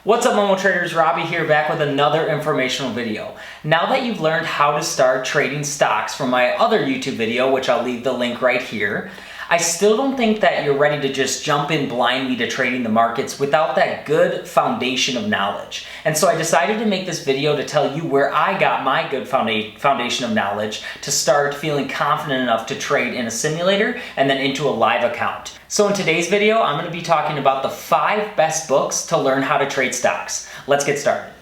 What's up, Momo traders? Robbie here, back with another informational video. Now that you've learned how to start trading stocks from my other YouTube video, which I'll leave the link right here, I still don't think that you're ready to just jump in blindly to trading the markets without that good foundation of knowledge. And so I decided to make this video to tell you where I got my good foundation of knowledge to start feeling confident enough to trade in a simulator and then into a live account. So in today's video, I'm going to be talking about the 5 best books to learn how to trade stocks. Let's get started.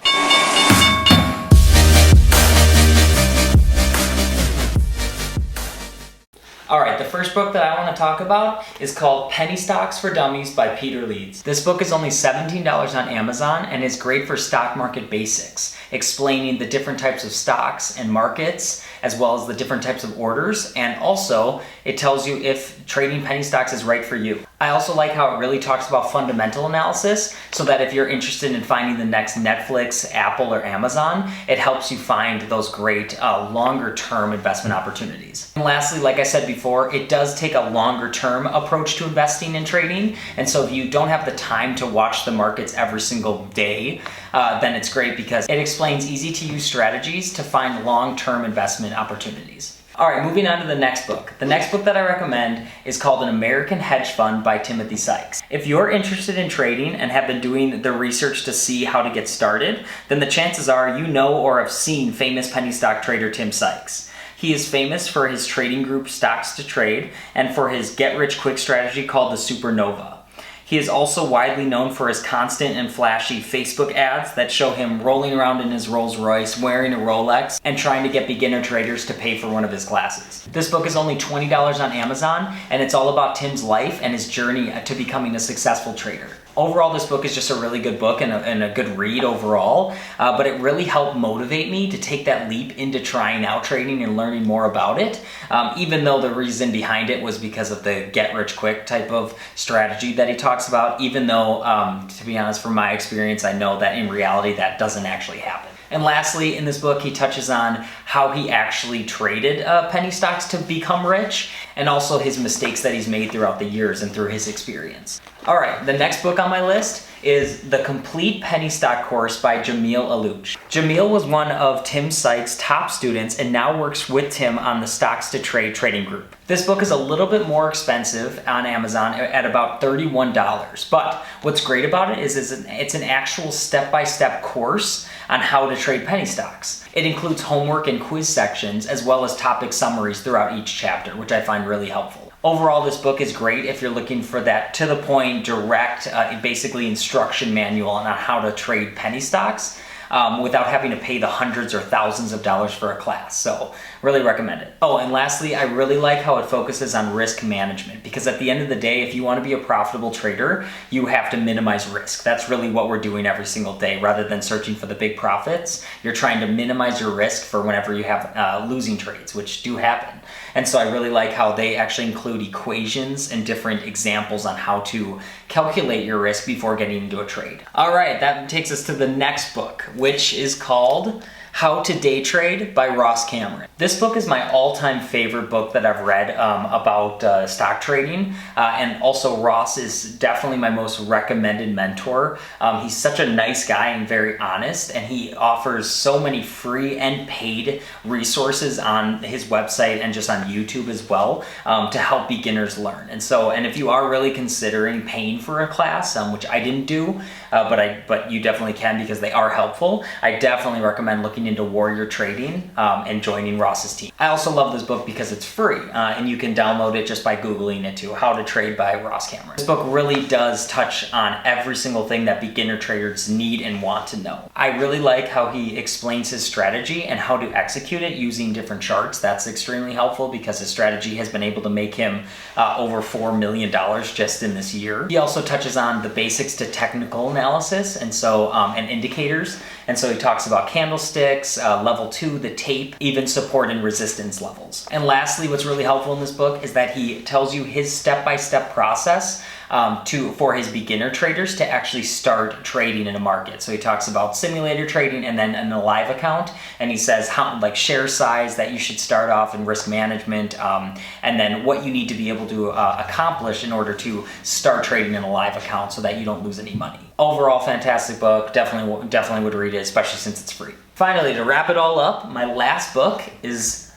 Alright, the first book that I want to talk about is called Penny Stocks for Dummies by Peter Leeds. This book is only $17 on Amazon and is great for stock market basics, explaining the different types of stocks and markets, as well as the different types of orders, and also it tells you if trading penny stocks is right for you. I also like how it really talks about fundamental analysis, so that if you're interested in finding the next Netflix, Apple, or Amazon, it helps you find those great longer term investment opportunities. And lastly, like I said before, it does take a longer term approach to investing and trading, and so if you don't have the time to watch the markets every single day, then it's great because it explains easy to use strategies to find long-term investment opportunities. Alright, moving on to the next book. The next book that I recommend is called An American Hedge Fund by Timothy Sykes. If you're interested in trading and have been doing the research to see how to get started, then the chances are you know or have seen famous penny stock trader Tim Sykes. He is famous for his trading group Stocks to Trade and for his get-rich-quick strategy called the Supernova. He is also widely known for his constant and flashy Facebook ads that show him rolling around in his Rolls Royce, wearing a Rolex, and trying to get beginner traders to pay for one of his classes. This book is only $20 on Amazon, and it's all about Tim's life and his journey to becoming a successful trader. Overall, this book is just a really good book and a good read overall, but it really helped motivate me to take that leap into trying out trading and learning more about it, even though the reason behind it was because of the get-rich-quick type of strategy that he talks about, even though, to be honest, from my experience, I know that in reality that doesn't actually happen. And lastly, in this book, he touches on how he actually traded penny stocks to become rich, and also his mistakes that he's made throughout the years and through his experience. Alright, the next book on my list is The Complete Penny Stock Course by Jamil Alouch. Jamil was one of Tim Sykes' top students and now works with Tim on the Stocks to Trade trading group. This book is a little bit more expensive on Amazon at about $31, but what's great about it is it's an actual step-by-step course on how to trade penny stocks. It includes homework and quiz sections as well as topic summaries throughout each chapter, which I find really helpful. Overall, this book is great if you're looking for that to-the-point, direct, basically instruction manual on how to trade penny stocks without having to pay the hundreds or thousands of dollars for a class. So, really recommend it. Oh, and lastly, I really like how it focuses on risk management, because at the end of the day, if you want to be a profitable trader, you have to minimize risk. That's really what we're doing every single day. Rather than searching for the big profits, you're trying to minimize your risk for whenever you have losing trades, which do happen. And so I really like how they actually include equations and different examples on how to calculate your risk before getting into a trade. All right, that takes us to the next book, which is called How to Day Trade by Ross Cameron. This book is my all-time favorite book that I've read about stock trading, and also Ross is definitely my most recommended mentor. He's such a nice guy and very honest, and he offers so many free and paid resources on his website and just on YouTube as well to help beginners learn. And if you are really considering paying for a class, which I didn't do, but you definitely can because they are helpful, I definitely recommend looking into warrior trading and joining Ross's team. I also love this book because it's free and you can download it just by Googling it too, How to Trade by Ross Cameron. This book really does touch on every single thing that beginner traders need and want to know. I really like how he explains his strategy and how to execute it using different charts. That's extremely helpful because his strategy has been able to make him over $4 million just in this year. He also touches on the basics to technical analysis and indicators. And so he talks about candlesticks, level 2, the tape, even support and resistance levels. And lastly, what's really helpful in this book is that he tells you his step-by-step process for his beginner traders to actually start trading in a market. So he talks about simulator trading and then an live account, and he says how, like, share size that you should start off in risk management, and then what you need to be able to accomplish in order to start trading in a live account so that you don't lose any money. Overall, fantastic book. Definitely would read it, especially since it's free. Finally, to wrap it all up, my last book is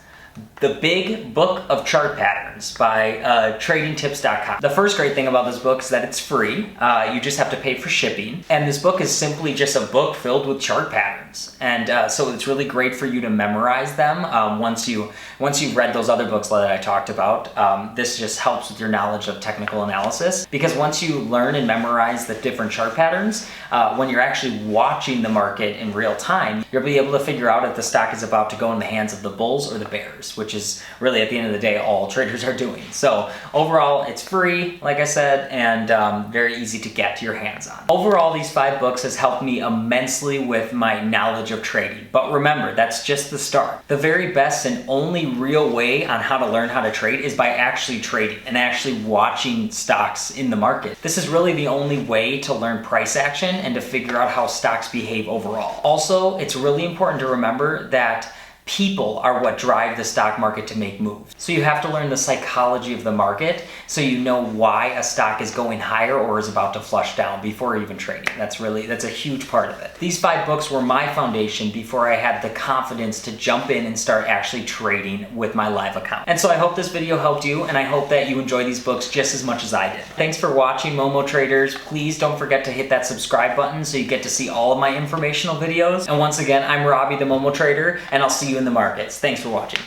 The Big Book of Chart Patterns by tradingtips.com. The first great thing about this book is that it's free. You just have to pay for shipping. And this book is simply just a book filled with chart patterns. And so it's really great for you to memorize them once you've read those other books that I talked about. This just helps with your knowledge of technical analysis, because once you learn and memorize the different chart patterns, when you're actually watching the market in real time, you'll be able to figure out if the stock is about to go in the hands of the bulls or the bears, which is really, at the end of the day, all traders are doing. So overall, it's free, like I said, and very easy to get your hands on. Overall, these 5 books has helped me immensely with my knowledge of trading. But remember, that's just the start. The very best and only real way on how to learn how to trade is by actually trading and actually watching stocks in the market. This is really the only way to learn price action and to figure out how stocks behave overall. Also, it's really important to remember that people are what drive the stock market to make moves. So you have to learn the psychology of the market so you know why a stock is going higher or is about to flush down before even trading. That's a huge part of it. These 5 books were my foundation before I had the confidence to jump in and start actually trading with my live account. And so I hope this video helped you, and I hope that you enjoy these books just as much as I did. Thanks for watching, Momo Traders. Please don't forget to hit that subscribe button so you get to see all of my informational videos. And once again, I'm Robbie the Momo Trader, and I'll see you in the markets. Thanks for watching.